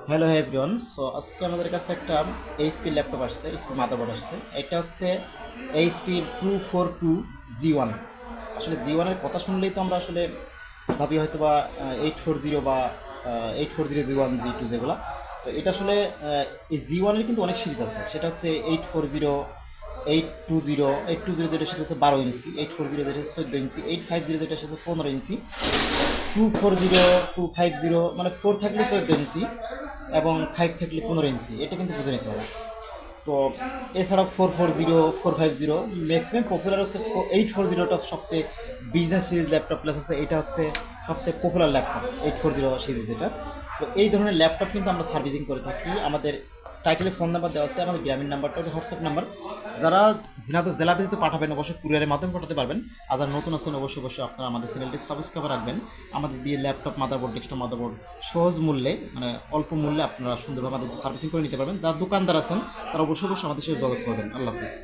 Hello everyone. So আজকে আমাদের কাছে একটা এইচপি ল্যাপটপ আসছে, এইচপি মাদারবোর্ড আসছে। এটা হচ্ছে এইচপি 242G1। আসলে G1 এর কথা শুনলেই তো আমরা আসলে ভাবি হয়তো বা 840 বা 840G1 G2 যেগুলো। তো এটা আসলে এই G1 এর কিন্তু অনেক সিরিজ আছে। সেটা হচ্ছে 840, 820 যেটা সেটা হচ্ছে 12 ইঞ্চি, 840 যেটা হচ্ছে 14 ইঞ্চি, 850 যেটা হচ্ছে 15 ইঞ্চি, 240, 250 মানে 4 থাকলে 14 ইঞ্চি এবং 5 থাকলে 15 ইঞ্চি, এটা কিন্তু বুঝে নিতে হবে। তো এছাড়াও 440, 450 ম্যাক্সিমাম পপুলার হচ্ছে 840টা সবচেয়ে বিজনেস সিরিজ ল্যাপটপ প্লাস আছে। এটা হচ্ছে সবচেয়ে পপুলার ল্যাপটপ 840 সিরিজ যেটা। তো এই ধরনের ল্যাপটপ কিন্তু আমরা সার্ভিসিং করে থাকি। আমাদের টাইটেলে ফোন নাম্বার দেওয়া আছে, আমাদের গ্রামীণ নাম্বারটা হচ্ছে হোয়াটসঅ্যাপ নাম্বার। যারা ঝিনাইদহ জেলা ভিত্তিতে পাঠাবেন অবশ্যই কুরিয়ারের মাধ্যমে পাঠাতে পারবেন। আর যারা নতুন আছেন অবশ্যই অবশ্যই আপনারা আমাদের চ্যানেলটি সাবস্ক্রাইব রাখবেন। আমাদের দিয়ে ল্যাপটপ, মাদারবোর্ড, ডেস্কটপ, মাদারবোর্ড সহজ মূল্যে, মানে অল্প মূল্যে আপনারা সুন্দরভাবে আমাদের সার্ভিসিং করে নিতে পারবেন। যারা দোকানদার আছেন তারা অবশ্যই অবশ্যই আমাদের সাথে যোগাযোগ করবেন। আল্লাহ হাফিজ।